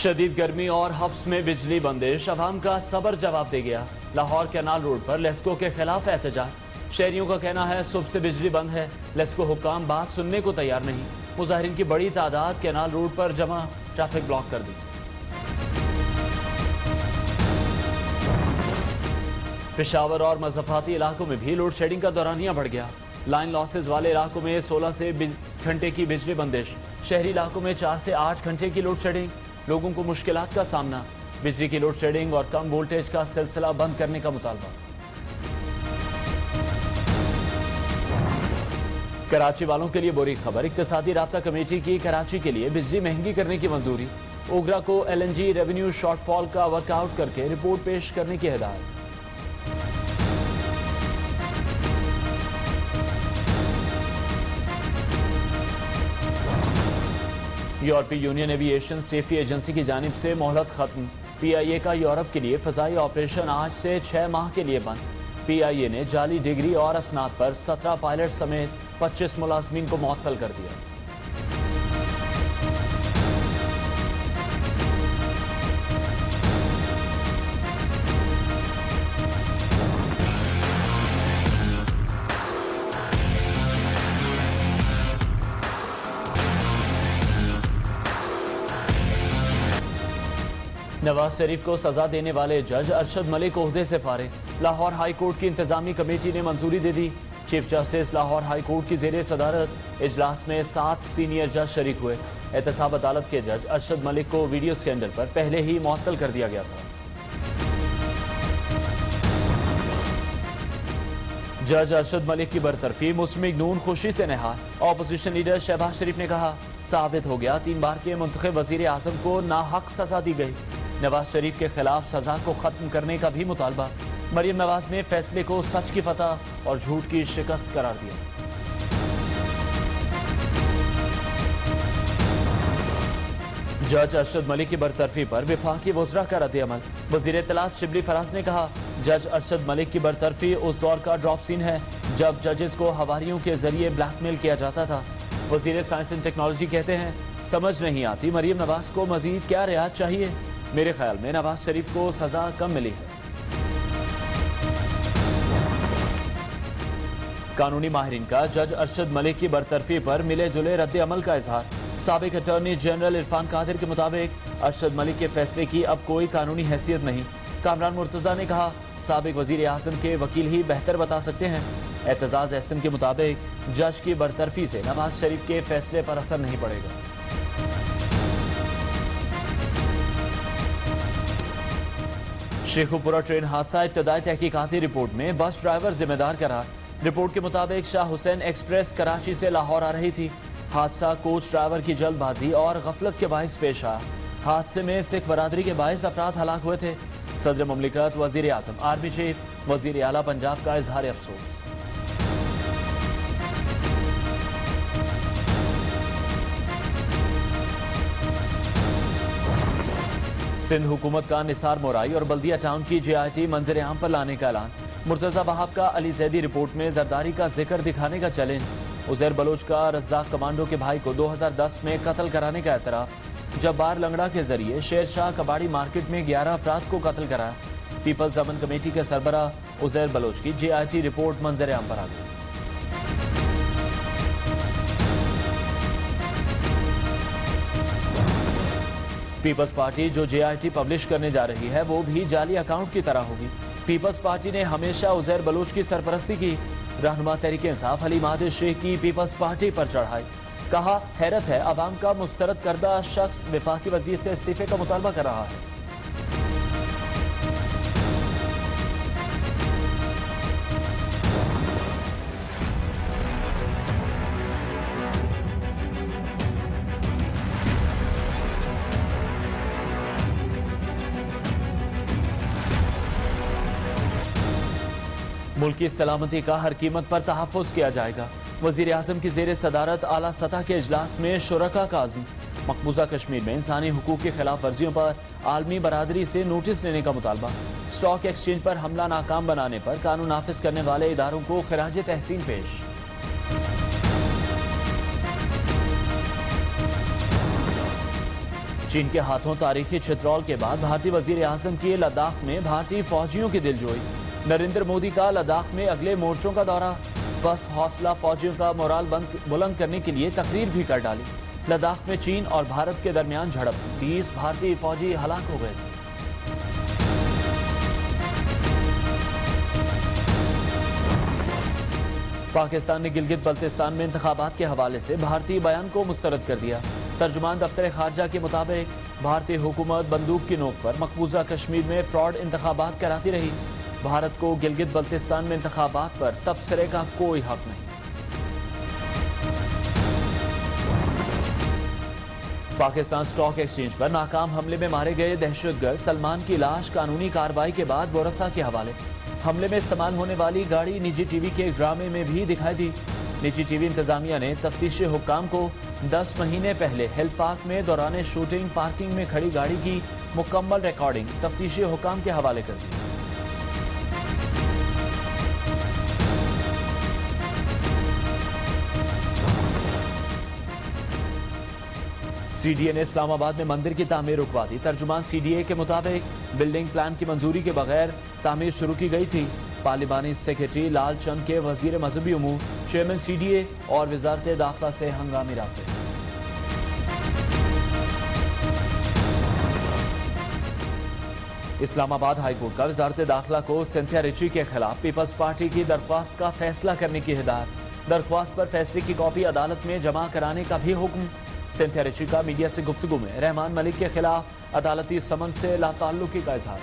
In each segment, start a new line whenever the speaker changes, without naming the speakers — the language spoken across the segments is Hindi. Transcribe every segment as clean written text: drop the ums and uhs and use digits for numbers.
शदीद गर्मी और हब्स में बिजली बंदिश अवाम का सबर जवाब दे गया। लाहौर कैनाल रोड पर लेस्को के खिलाफ एहतजाज। शहरियों का कहना है सुबह से बिजली बंद है, लेस्को हुक्काम बात सुनने को तैयार नहीं। मुजाहिरीन की बड़ी तादाद कैनाल रोड पर जमा, ट्रैफिक ब्लॉक कर दी। पेशावर और मज़फ़ाती इलाकों में भी लोड शेडिंग का दौरानिया बढ़ गया। लाइन लॉसेज वाले इलाकों में 16 से 20 घंटे की बिजली बंदिश। शहरी इलाकों में 4 से 8 घंटे की लोड शेडिंग। लोगों को मुश्किलात का सामना। बिजली की लोड शेडिंग और कम वोल्टेज का सिलसिला बंद करने का मुतालबा। कराची वालों के लिए बुरी खबर। इक्तिसादी राब्ता कमेटी की कराची के लिए बिजली महंगी करने की मंजूरी। ओगरा को LNG रेवेन्यू शॉर्टफॉल का वर्कआउट करके रिपोर्ट पेश करने की हिदायत। यूरोपीय यूनियन एविएशन सेफ्टी एजेंसी की जानिब से मोहलत खत्म। PIA का यूरोप के लिए फजाई ऑपरेशन आज से 6 माह के लिए बंद। PIA ने जाली डिग्री और असनाद पर 17 पायलट समेत 25 मुलाजमीन को मुअत्तल कर दिया। नवाज शरीफ को सजा देने वाले जज अरशद मलिक ओहदे से फारिग। लाहौर हाई कोर्ट की इंतजामी कमेटी ने मंजूरी दे दी। Chief justice Lahore high court की जेर सदारत इजलास में 7 सीनियर जज शरीक हुए। एहतसाब अदालत के जज अरशद मलिक को वीडियो स्कैंडल पर पहले ही मुअत्तल कर दिया गया था। जज अरशद मलिक की बरतरफी मुस्लिम नून खुशी से नहा। ऑपोजिशन लीडर शहबाज शरीफ ने कहा साबित हो गया 3 बार के मुंतखब वजीर आजम को नाहक सजा दी गई। नवाज शरीफ के खिलाफ सजा को खत्म करने का भी मुतालबा। मरियम नवाज ने फैसले को सच की फतह और झूठ की शिकस्त करार दिया। जज अरशद मलिक की बरतरफी पर वफाकी वज़रा का रद्द-ए-अमल। वज़ीर इत्तलात शिबली फराज ने कहा जज अरशद मलिक की बरतरफी उस दौर का ड्रॉप सीन है जब जजेस को हवारियों के जरिए ब्लैकमेल किया जाता था। वज़ीर साइंस एंड टेक्नोलॉजी कहते हैं समझ नहीं आती मरियम नवाज को मजीद क्या रियायत चाहिए। मेरे ख्याल में नवाज शरीफ को सजा कम मिली है। कानूनी माहिरीन का जज अरशद मलिक की बरतरफी पर मिले जुले रद्द अमल का इजहार। साबिक अटॉर्नी जनरल इरफान कादिर के मुताबिक अरशद मलिक के फैसले की अब कोई कानूनी हैसियत नहीं। कामरान मुर्तजा ने कहा साबिक वजीर आजम के वकील ही बेहतर बता सकते हैं। एतजाज एहसन के मुताबिक जज की बरतरफी से नवाज शरीफ के फैसले पर असर नहीं पड़ेगा। शेखुपुरा ट्रेन हादसा इब्तदाई तहकीकाती रिपोर्ट में बस ड्राइवर जिम्मेदार करार। रिपोर्ट के मुताबिक शाह हुसैन एक्सप्रेस कराची से लाहौर आ रही थी। हादसा कोच ड्राइवर की जल्दबाजी और गफलत के बायस पेश आया। हादसे में सिख बरादरी के 22 अफराद हलाक हुए थे। सदर मुमलिकत, वजीर आजम, आर्मी चीफ, वजीर आला पंजाब का इजहार अफसोस। सिंध हुकूमत का निसार मोराई और बल्दिया टाउन की JIT मंजर आम पर लाने का ऐलान। मुर्तजा वहाब का अली जैदी रिपोर्ट में जरदारी का जिक्र दिखाने का चैलेंज। उजैर बलोच का रज्जाक कमांडो के भाई को 2010 में कत्ल कराने का एतराफ। जब्बार लंगड़ा के जरिए शेर शाह कबाड़ी मार्केट में 11 अफराद को कत्ल कराया। पीपल्स अमन कमेटी के सरबरा उजैर बलोच की JIT रिपोर्ट मंजर आम पर आ गई। पीपल्स पार्टी जो JIT पब्लिश करने जा रही है वो भी जाली अकाउंट की तरह होगी। पीपल्स पार्टी ने हमेशा उजैर बलोच की सरपरस्ती की। रहनुमा तहरीक इंसाफ हलीम आदिल शेख की पीपल्स पार्टी पर चढ़ाई। कहा हैरत है अवाम का मुस्तरद करदा शख्स वफाकी वजीर से इस्तीफे का मुतालबा कर रहा है। मुल्क की सलामती का हर कीमत पर तहफ़्फ़ुज़ किया जाएगा। वज़ीर आज़म की ज़ेर सदारत आला सतह के इजलास में शुरका का आज़म। मकबूजा कश्मीर में इंसानी हुकूक की खिलाफ वर्जियों पर आलमी बरादरी से नोटिस लेने का मुतालबा। स्टॉक एक्सचेंज पर हमला नाकाम बनाने पर कानून नाफिज करने वाले इदारों को खिराज तहसीन पेश। चीन के हाथों तारीखी चित्रौल के बाद भारतीय वजीर आजम की लद्दाख में भारतीय फौजियों की दिलजोई। नरेंद्र मोदी का लद्दाख में अगले मोर्चों का दौरा। बस हौसला फौजियों का मोराल बुलंद करने के लिए तकरीर भी कर डाली। लद्दाख में चीन और भारत के दरमियान झड़प, 20 भारतीय फौजी हलाक हो गए। पाकिस्तान ने गिलगित बल्तिस्तान में इंतखाबात के हवाले से भारतीय बयान को मुस्तरद कर दिया। तर्जुमान दफ्तर खारजा के मुताबिक भारतीय हुकूमत बंदूक की नोक पर मकबूजा कश्मीर में फ्रॉड इंतखाबात कराती रही। भारत को गिलगित बल्तिस्तान में इंतखाबात पर तबसरे का कोई हक नहीं। पाकिस्तान स्टॉक एक्सचेंज पर नाकाम हमले में मारे गए दहशतगर्द सलमान की लाश कानूनी कार्रवाई के बाद बोरसा के हवाले। हमले में इस्तेमाल होने वाली गाड़ी निजी टीवी के एक ड्रामे में भी दिखाई दी। निजी टीवी इंतजामिया ने तफ्तीशी हुक्काम को 10 महीने पहले हिल पार्क में दौरान शूटिंग पार्किंग में खड़ी गाड़ी की मुकम्मल रिकॉर्डिंग तफ्तीशी हुक्काम के हवाले कर दी। सीडीए ने इस्लामाबाद में मंदिर की तामीर रुकवा दी। तर्जुमान सीडीए के मुताबिक बिल्डिंग प्लान की मंजूरी के बगैर तामीर शुरू की गई थी। पार्लिमानी सेक्रेटरी लाल चंद के वजीर मजहबी उमूर, चेयरमैन सीडीए और वजारत दाखिला से हंगामी राब्ते। इस्लामाबाद हाईकोर्ट का वजारत दाखिला को सिंथिया रिची के खिलाफ पीपल्स पार्टी की दरख्वास्त का फैसला करने की हिदायत। दरख्वास्त पर फैसले की कॉपी अदालत में जमा कराने का भी हुक्म। सिंथिया रिची का मीडिया से गुफ्तगू में रहमान मलिक के खिलाफ अदालती समन से लाताल्लुकी का इजहार।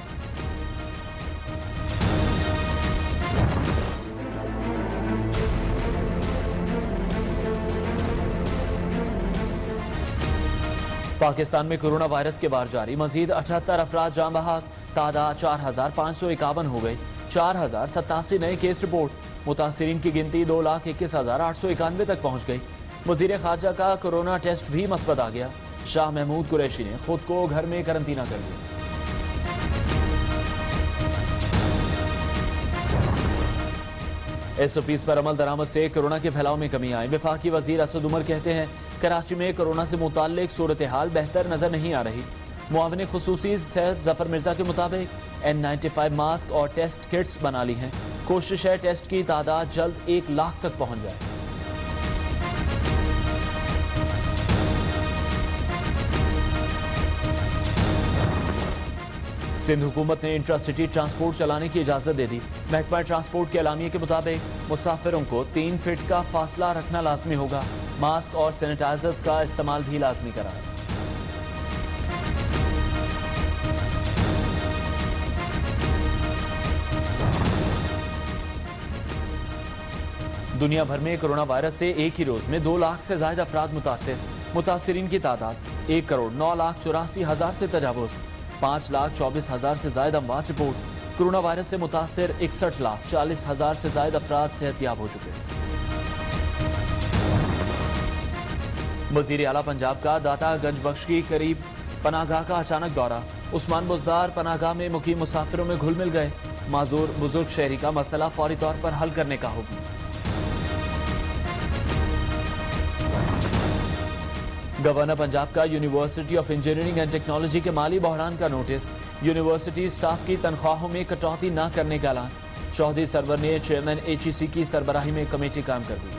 पाकिस्तान में कोरोना वायरस के बार जारी, मजीद 78 अफराद जान बहक, तादाद 4551 हो गई। 4087 नए केस रिपोर्ट। मुतासिरीन की गिनती 2,21,891 तक पहुंच गई। वजीर खारजा का कोरोना टेस्ट भी मस्बत आ गया। शाह महमूद कुरैशी ने खुद को घर में करंतना कर लिया। एसओपीज पर अमल दरामद से कोरोना के फैलाव में कमी आई। वफाकी वजीर असद उमर कहते हैं कराची में कोरोना से मुताल्लिक सूरत हाल बेहतर नजर नहीं आ रही। मुआविन खुसूसी सैयद जफर मिर्जा के मुताबिक N95 मास्क और टेस्ट किट्स बना ली हैं। कोशिश है टेस्ट की तादाद जल्द 1 लाख तक पहुंच जाए। सिंध हुकूमत ने इंट्रासिटी ट्रांसपोर्ट चलाने की इजाजत दे दी। महकमा ट्रांसपोर्ट के एलामिये के मुताबिक मुसाफिरों को 3 फीट का फासला रखना लाजमी होगा। मास्क और सैनिटाइजर्स का इस्तेमाल भी लाजमी कराएं। दुनिया भर में कोरोना वायरस से एक ही रोज में 2 लाख से ज्यादा अफराद मुतासिरीन की तादाद 1,09,84,000 से तजावुज। 5,24,000 से ज्यादा अमवात रिपोर्ट। कोरोना वायरस से मुतासिर 61,40,000 से ज्यादा अफराद सेहतयाब हो चुके हैं। वजीर आला पंजाब का दाता गंज बख्श की करीब पनागाह का अचानक दौरा। उस्मान बुजदार पनागाह में मुकीम मुसाफिरों में घुल मिल गए। माजूर बुजुर्ग शहरी का मसला फौरी तौर पर हल करने का हुक्म। गवर्नर पंजाब का university of engineering and technology के माली बहरान का नोटिस। यूनिवर्सिटी स्टाफ की तनख्वाहों में कटौती न करने का ऐलान। चौधरी सरवर ने चेयरमैन HEC की सरबराही में कमेटी काम कर दी।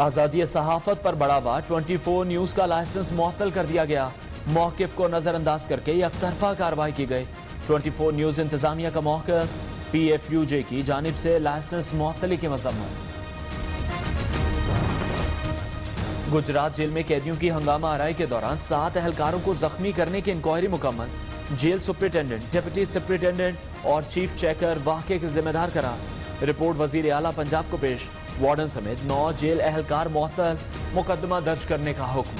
आजादी सहाफत पर बड़ा वार। 24 न्यूज का लाइसेंस मुअत्तल कर दिया गया। मौकिफ को नजरअंदाज करके एकतरफा कार्रवाई की गई। 24 न्यूज इंतजामिया का मौक़िफ़ PFUJ की जानिब से लाइसेंस मुअत्तली की मज़म्मत। गुजरात जेल में कैदियों की हंगामा आराई के दौरान 7 अहलकारों को जख्मी करने की इंक्वायरी मुकम्मल। जेल सुपरिटेंडेंट, डिप्टी सुपरिटेंडेंट और चीफ चेकर वाक़े के जिम्मेदार करार। रिपोर्ट वजीर आला पंजाब को पेश। वार्डन समेत 9 जेल अहलकार मुअत्तल। मुकदमा दर्ज करने का हुक्म।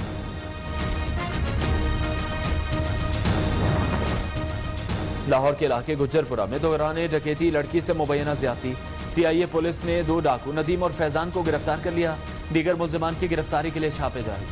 लाहौर के इलाके गुज्जरपुरा में दौरान डकैती लड़की से मुबैना ज्यादती। CIA पुलिस ने 2 डाकू नदीम और फैजान को गिरफ्तार कर लिया। दीगर मुल्जिमान की गिरफ्तारी के लिए छापे जारी।